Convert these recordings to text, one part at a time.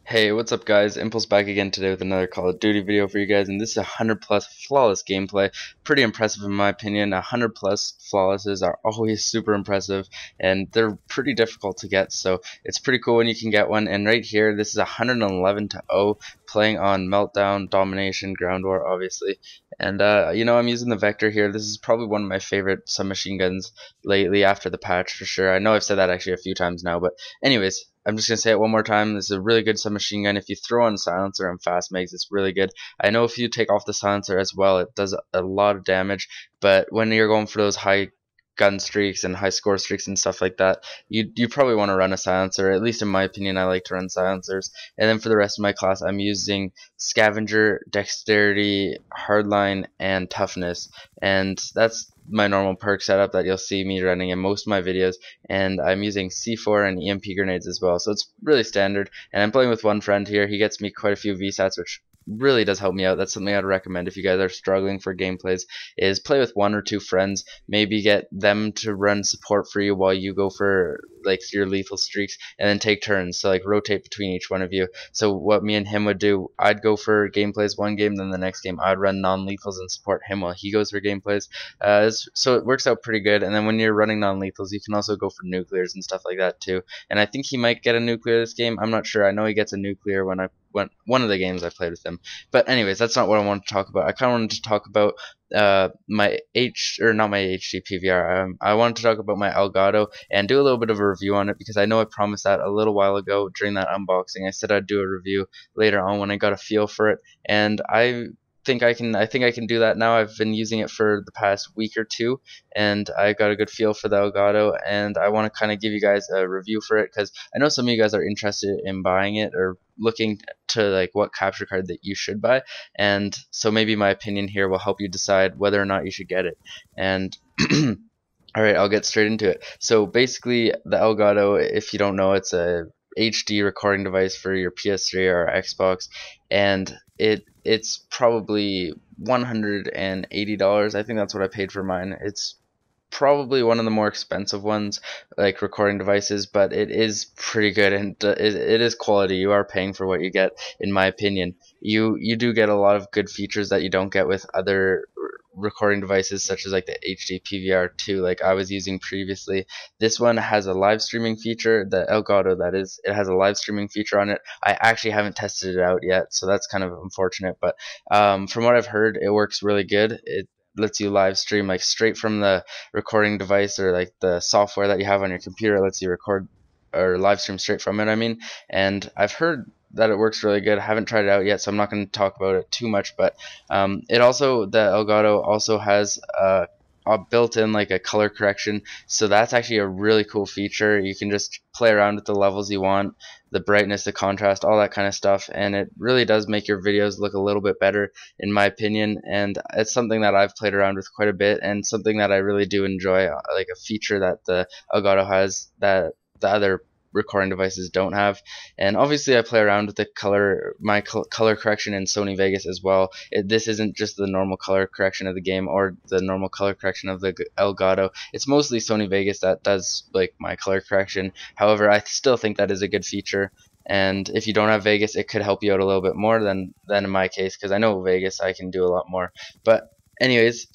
Hey, what's up guys? Impulse back again today with another Call of Duty video for you guys, and this is 100 plus flawless gameplay. Pretty impressive in my opinion. 100 plus flawlesses are always super impressive, and they're pretty difficult to get, so it's pretty cool when you can get one. And right here, this is 111 to 0, playing on Meltdown, Domination, Ground War, obviously. And I'm using the Vector here. This is probably one of my favorite submachine guns lately after the patch for sure. I know I've said that actually a few times now, but anyways, I'm just going to say it one more time. This is a really good submachine gun. If you throw on silencer and fast mags, it's really good. I know if you take off the silencer as well, it does a lot of damage. But when you're going for those high gun streaks and high score streaks and stuff like that, you probably want to run a silencer. At least in my opinion, I like to run silencers. And then for the rest of my class, I'm using scavenger, dexterity, hardline, and toughness. And that's my normal perk setup that you'll see me running in most of my videos, and I'm using C4 and EMP grenades as well, so it's really standard. And I'm playing with one friend here. He gets me quite a few VSATs, which really does help me out. That's something I'd recommend if you guys are struggling for gameplays, is play with one or two friends, maybe get them to run support for you while you go for like your lethal streaks, and then take turns, so like rotate between each one of you. So what me and him would do, I'd go for gameplays one game, then the next game I'd run non-lethals and support him while he goes for gameplays. So it works out pretty good. And then when you're running non-lethals, you can also go for nuclears and stuff like that too. And I think he might get a nuclear this game. I'm not sure. I know he gets a nuclear when one of the games I played with him. But anyways, that's not what I wanted to talk about. I kind of wanted to talk about not my HD PVR. I wanted to talk about my Elgato and do a little bit of a review on it, because I know I promised that a little while ago during that unboxing. I said I'd do a review later on when I got a feel for it, and I think I can do that now. I've been using it for the past week or two, and I got a good feel for the Elgato, and I want to kind of give you guys a review for it, because I know some of you guys are interested in buying it or looking to like what capture card that you should buy, and so maybe my opinion here will help you decide whether or not you should get it. And alright, I'll get straight into it. So basically, the Elgato, if you don't know, it's a HD recording device for your PS3 or Xbox, and it's probably $180. I think that's what I paid for mine. It's probably one of the more expensive ones, like recording devices, but it is pretty good, and it is quality. You are paying for what you get, in my opinion. You do get a lot of good features that you don't get with other recording devices, such as like the HD PVR2 like I was using previously. This one has a live streaming feature, the Elgato that is. It has a live streaming feature on it. I actually haven't tested it out yet, so that's kind of unfortunate, but from what I've heard, it works really good. It lets you live stream like straight from the recording device, or like the software that you have on your computer. It lets you record or live stream straight from it, I mean. And I've heard that it works really good. I haven't tried it out yet, so I'm not going to talk about it too much, but the Elgato also has a built-in like a color correction, so that's actually a really cool feature. You can just play around with the levels you want, the brightness, the contrast, all that kind of stuff, and it really does make your videos look a little bit better, in my opinion. And it's something that I've played around with quite a bit, and something that I really do enjoy, like a feature that the Elgato has that the other recording devices don't have. And obviously I play around with the color correction in Sony Vegas as well. This isn't just the normal color correction of the game or the normal color correction of the Elgato. It's mostly Sony Vegas that does like my color correction. However, I still think that is a good feature, and if you don't have Vegas, it could help you out a little bit more than in my case, because I know Vegas I can do a lot more. But anyways,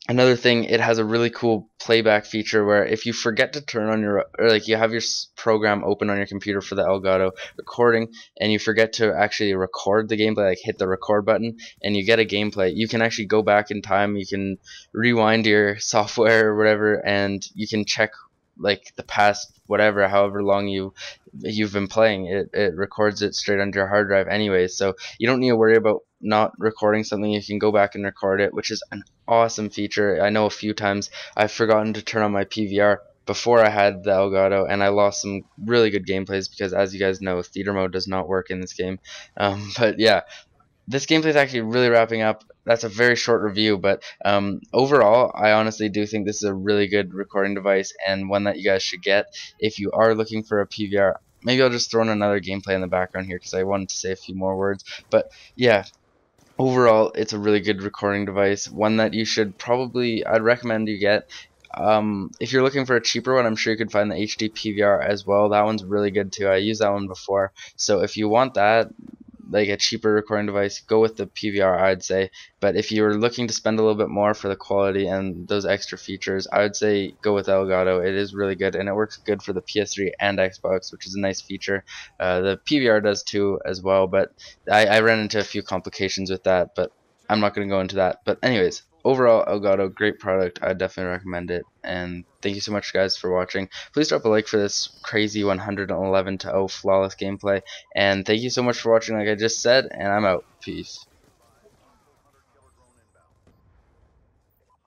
another thing, it has a really cool playback feature where if you forget to turn on your, or like you have your program open on your computer for the Elgato recording, and you forget to actually record the gameplay, like hit the record button, and you get a gameplay, you can actually go back in time. You can rewind your software or whatever, and you can check like the past whatever, however long you've been playing. It records it straight onto your hard drive anyways, so you don't need to worry about not recording something. You can go back and record it, which is an awesome feature. I know a few times I've forgotten to turn on my PVR before I had the Elgato, and I lost some really good gameplays, because as you guys know, theater mode does not work in this game. But yeah, this gameplay is actually really wrapping up. That's a very short review, but overall, I honestly do think this is a really good recording device, and one that you guys should get if you are looking for a PVR. Maybe I'll just throw in another gameplay in the background here, because I wanted to say a few more words. But yeah, overall, it's a really good recording device, one that you should probably, I'd recommend you get. If you're looking for a cheaper one, I'm sure you could find the HD PVR as well. That one's really good too. I used that one before. So if you want that, like a cheaper recording device, go with the PVR, I'd say. But if you're looking to spend a little bit more for the quality and those extra features, I would say go with Elgato. It is really good, and it works good for the PS3 and Xbox, which is a nice feature. The PVR does too as well, but I ran into a few complications with that, but I'm not going to go into that. But anyways, overall, Elgato, great product. I definitely recommend it. And thank you so much, guys, for watching. Please drop a like for this crazy 111-0 flawless gameplay. And thank you so much for watching, like I just said, and I'm out. Peace.